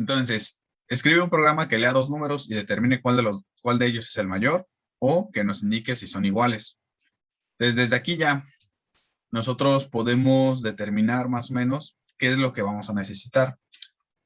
Entonces, escribe un programa que lea dos números y determine cuál de ellos es el mayor o que nos indique si son iguales. Entonces, desde aquí ya nosotros podemos determinar más o menos qué es lo que vamos a necesitar.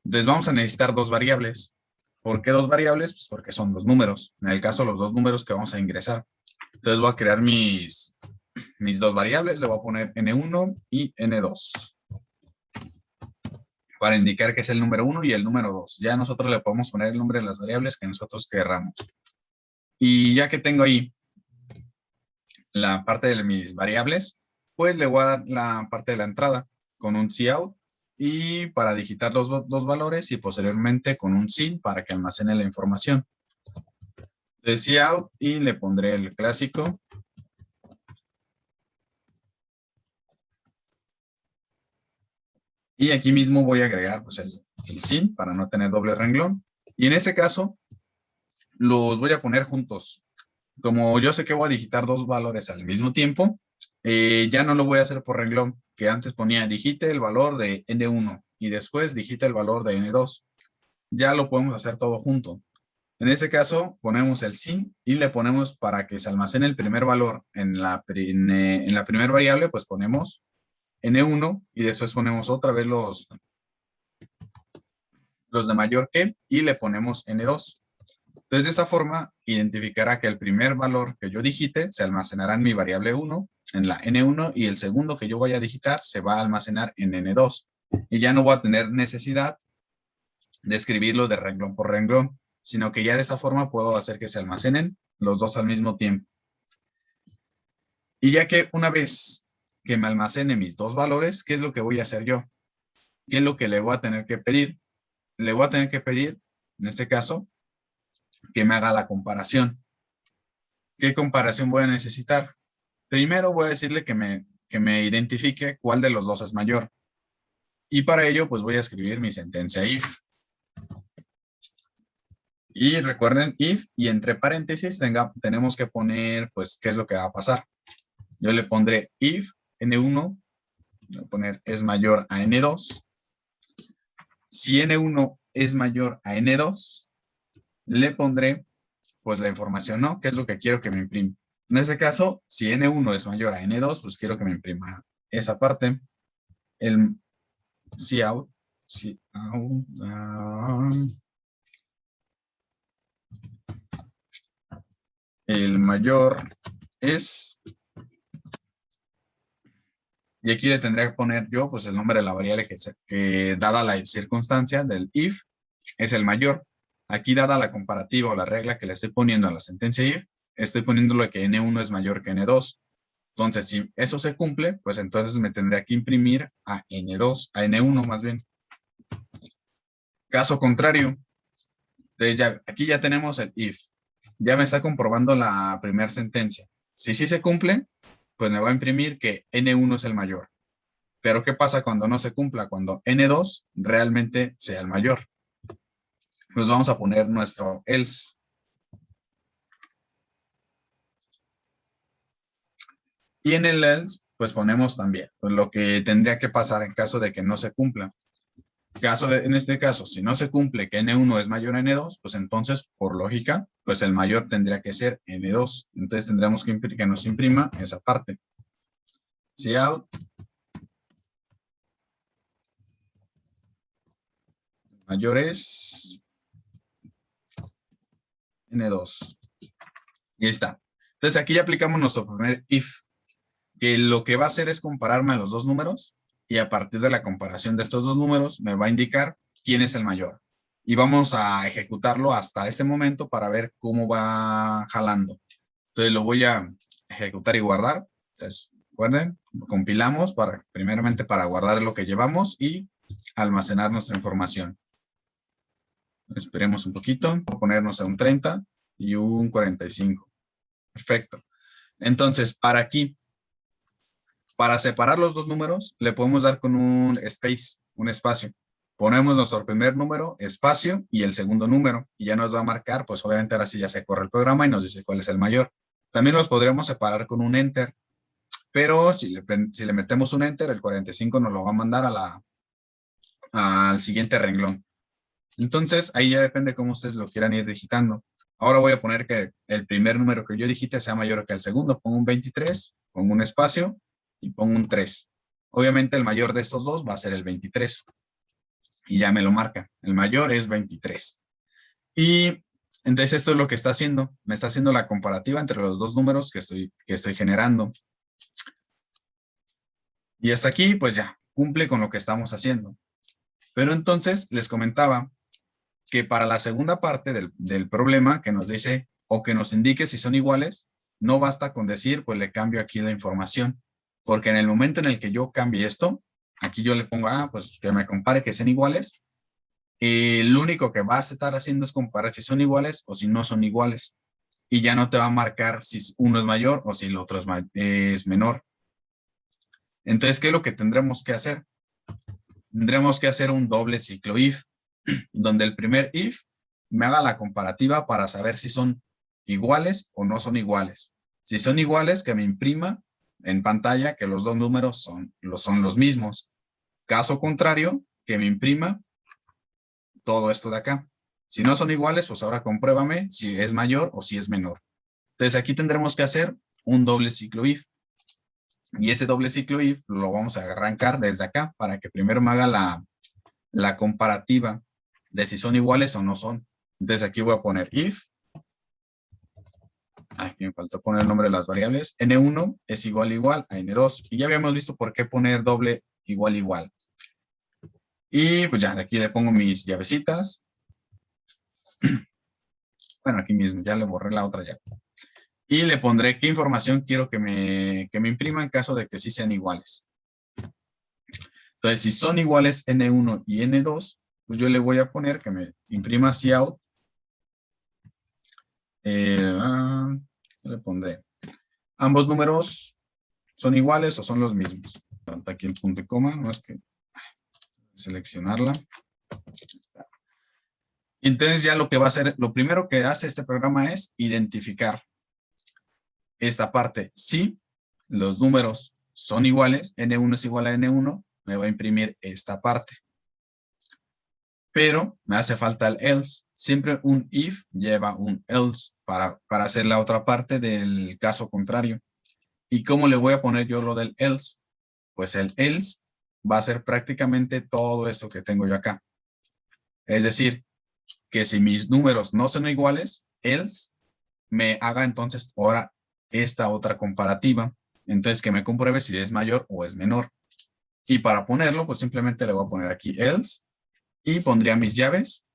Entonces, vamos a necesitar dos variables. ¿Por qué dos variables? Pues porque son dos números. En el caso, los dos números que vamos a ingresar. Entonces, voy a crear mis dos variables. Le voy a poner N1 y N2. Para indicar que es el número 1 y el número 2. Ya nosotros le podemos poner el nombre de las variables que nosotros querramos. Y ya que tengo ahí la parte de mis variables, pues le voy a dar la parte de la entrada con un cout y para digitar los dos valores y posteriormente con un sin para que almacene la información. De cout y le pondré el clásico. Y aquí mismo voy a agregar pues, el sin para no tener doble renglón. Y en este caso, los voy a poner juntos. Como yo sé que voy a digitar dos valores al mismo tiempo, ya no lo voy a hacer por renglón, que antes ponía digite el valor de N1 y después digite el valor de N2. Ya lo podemos hacer todo junto. En ese caso, ponemos el sin y le ponemos para que se almacene el primer valor en la primera variable, pues ponemos N1 y después ponemos otra vez los de mayor que y le ponemos N2. Entonces, de esta forma, identificará que el primer valor que yo digite se almacenará en mi variable 1, en la N1, y el segundo que yo vaya a digitar se va a almacenar en N2. Y ya no voy a tener necesidad de escribirlo de renglón por renglón, sino que ya de esa forma puedo hacer que se almacenen los dos al mismo tiempo. Y ya que una vez que me almacene mis dos valores, ¿qué es lo que voy a hacer yo? ¿Qué es lo que le voy a tener que pedir? Le voy a tener que pedir, en este caso, que me haga la comparación. ¿Qué comparación voy a necesitar? Primero voy a decirle que me identifique cuál de los dos es mayor. Y para ello, pues voy a escribir mi sentencia if. Y recuerden if y entre paréntesis tenemos que poner, pues, qué es lo que va a pasar. Yo le pondré if N1, voy a poner es mayor a N2. Si N1 es mayor a N2, le pondré, pues, la información, ¿no? ¿Qué es lo que quiero que me imprima? En ese caso, si N1 es mayor a N2, pues quiero que me imprima esa parte. El cout, el mayor es, y aquí le tendría que poner yo, pues el nombre de la variable que dada la circunstancia del if, es el mayor. Aquí dada la comparativa o la regla que le estoy poniendo a la sentencia if, estoy poniéndole que N1 es mayor que N2. Entonces, si eso se cumple, pues entonces me tendría que imprimir a N2, a N1 más bien. Caso contrario, entonces aquí ya tenemos el if. Ya me está comprobando la primera sentencia. Si sí se cumple, pues me va a imprimir que N1 es el mayor. Pero ¿qué pasa cuando no se cumpla? Cuando N2 realmente sea el mayor. Pues vamos a poner nuestro else. Y en el else, pues ponemos también pues, lo que tendría que pasar en caso de que no se cumpla. En este caso, si no se cumple que N1 es mayor a N2, pues entonces, por lógica, pues el mayor tendría que ser N2. Entonces tendríamos que nos imprima esa parte. Cout mayor es N2. Y ahí está. Entonces aquí ya aplicamos nuestro primer if, que lo que va a hacer es compararme a los dos números y a partir de la comparación de estos dos números me va a indicar quién es el mayor. Y vamos a ejecutarlo hasta este momento para ver cómo va jalando. Entonces lo voy a ejecutar y guardar. Entonces, recuerden, compilamos primeramente para guardar lo que llevamos y almacenar nuestra información. Esperemos un poquito. Voy a ponernos a un 30 y un 45. Perfecto. Entonces, para separar los dos números, le podemos dar con un space, un espacio. Ponemos nuestro primer número, espacio, y el segundo número. Y ya nos va a marcar, pues obviamente ahora sí ya se corre el programa y nos dice cuál es el mayor. También los podríamos separar con un enter. Pero si le metemos un enter, el 45 nos lo va a mandar al siguiente renglón. Entonces, ahí ya depende cómo ustedes lo quieran ir digitando. Ahora voy a poner que el primer número que yo digite sea mayor que el segundo. Pongo un 23, pongo un espacio y pongo un 3. Obviamente el mayor de estos dos va a ser el 23. Y ya me lo marca. El mayor es 23. Y entonces esto es lo que está haciendo. Me está haciendo la comparativa entre los dos números que estoy generando. Y hasta aquí, pues ya, cumple con lo que estamos haciendo. Pero entonces les comentaba que para la segunda parte del problema que nos dice o que nos indique si son iguales, no basta con decir, pues le cambio aquí la información. Porque en el momento en el que yo cambie esto, aquí yo le pongo, pues que me compare que sean iguales. Y lo único que vas a estar haciendo es comparar si son iguales o si no son iguales. Y ya no te va a marcar si uno es mayor o si el otro es menor. Entonces, ¿qué es lo que tendremos que hacer? Tendremos que hacer un doble ciclo if, donde el primer if me haga la comparativa para saber si son iguales o no son iguales. Si son iguales, que me imprima en pantalla que los dos números son los mismos. Caso contrario, que me imprima todo esto de acá. Si no son iguales, pues ahora compruébame si es mayor o si es menor. Entonces aquí tendremos que hacer un doble ciclo if. Y ese doble ciclo if lo vamos a arrancar desde acá para que primero me haga la comparativa de si son iguales o no son. Entonces aquí voy a poner if. Aquí me faltó poner el nombre de las variables. N1 es igual a N2. Y ya habíamos visto por qué poner doble igual. Y pues ya de aquí le pongo mis llavecitas. Bueno, aquí mismo ya le borré la otra llave. Y le pondré qué información quiero que me imprima en caso de que sí sean iguales. Entonces, si son iguales N1 y N2, pues yo le voy a poner que me imprima cout. Le pondré. Ambos números son iguales o son los mismos. Aquí el punto y coma, no es que seleccionarla. Entonces ya lo que va a hacer, lo primero que hace este programa es identificar esta parte. Si los números son iguales, N1 es igual a N1, me va a imprimir esta parte. Pero me hace falta el else. Siempre un if lleva un else para hacer la otra parte del caso contrario. ¿Y cómo le voy a poner yo lo del else? Pues el else va a ser prácticamente todo esto que tengo yo acá. Es decir, que si mis números no son iguales, else me haga entonces ahora esta otra comparativa. Entonces que me compruebe si es mayor o es menor. Y para ponerlo, pues simplemente le voy a poner aquí else y pondría mis llaves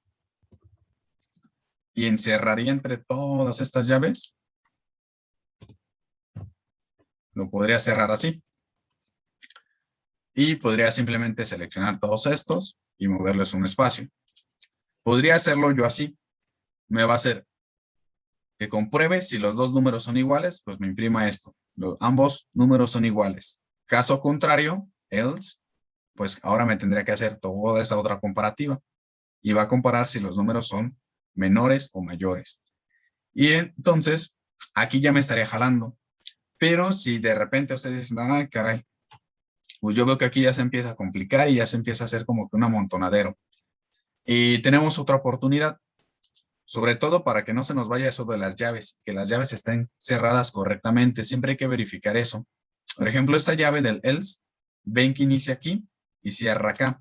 y encerraría entre todas estas llaves. Lo podría cerrar así. Y podría simplemente seleccionar todos estos y moverles un espacio. Podría hacerlo yo así. Me va a hacer que compruebe si los dos números son iguales, pues me imprima esto. Ambos números son iguales. Caso contrario, else, pues ahora me tendría que hacer toda esa otra comparativa. Y va a comparar si los números son menores o mayores. Y entonces, aquí ya me estaría jalando. Pero si de repente ustedes dicen, ay, caray, pues yo veo que aquí ya se empieza a complicar y ya se empieza a hacer como que un amontonadero. Y tenemos otra oportunidad, sobre todo para que no se nos vaya eso de las llaves, que las llaves estén cerradas correctamente. Siempre hay que verificar eso. Por ejemplo, esta llave del else, ven que inicia aquí y cierra acá.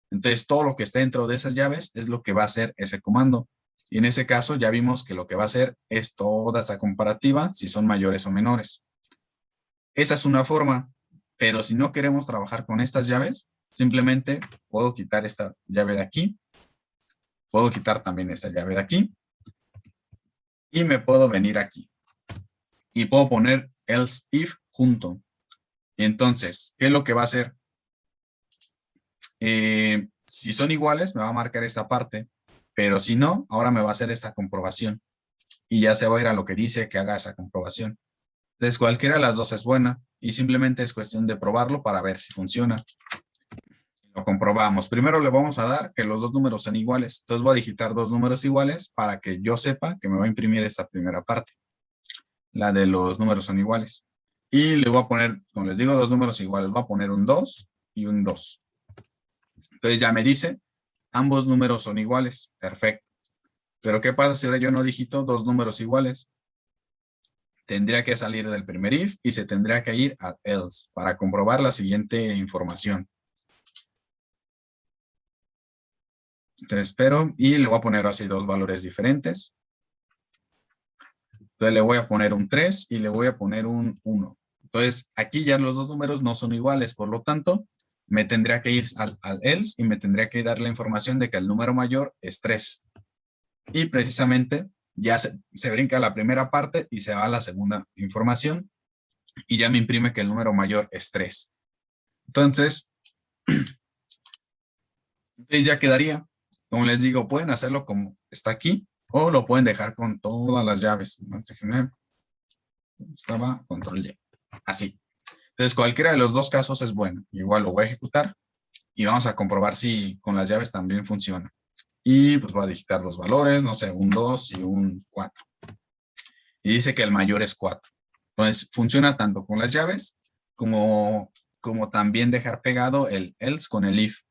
Entonces, todo lo que está dentro de esas llaves es lo que va a hacer ese comando. Y en ese caso ya vimos que lo que va a hacer es toda esa comparativa, si son mayores o menores. Esa es una forma, pero si no queremos trabajar con estas llaves, simplemente puedo quitar esta llave de aquí. Puedo quitar también esta llave de aquí. Y me puedo venir aquí. Y puedo poner else if junto. Y entonces, ¿qué es lo que va a hacer? Si son iguales, me va a marcar esta parte. Pero si no, ahora me va a hacer esta comprobación. Y ya se va a ir a lo que dice que haga esa comprobación. Entonces, cualquiera de las dos es buena. Y simplemente es cuestión de probarlo para ver si funciona. Lo comprobamos. Primero le vamos a dar que los dos números son iguales. Entonces voy a digitar dos números iguales para que yo sepa que me va a imprimir esta primera parte. La de los números son iguales. Y le voy a poner, como les digo, dos números iguales. Voy a poner un 2 y un 2. Entonces ya me dice ambos números son iguales. Perfecto. Pero ¿qué pasa si ahora yo no digito dos números iguales? Tendría que salir del primer if y se tendría que ir al else para comprobar la siguiente información. Entonces espero y le voy a poner así dos valores diferentes. Entonces le voy a poner un 3 y le voy a poner un 1. Entonces aquí ya los dos números no son iguales, por lo tanto me tendría que ir al else y me tendría que dar la información de que el número mayor es 3. Y precisamente ya se brinca la primera parte y se va a la segunda información y ya me imprime que el número mayor es 3. Entonces, ya quedaría. Como les digo, pueden hacerlo como está aquí o lo pueden dejar con todas las llaves. Estaba control Y. Así. Entonces, cualquiera de los dos casos es bueno. Igual lo voy a ejecutar y vamos a comprobar si con las llaves también funciona. Y pues voy a digitar dos valores, no sé, un 2 y un 4. Y dice que el mayor es 4. Entonces, funciona tanto con las llaves como también dejar pegado el else con el if.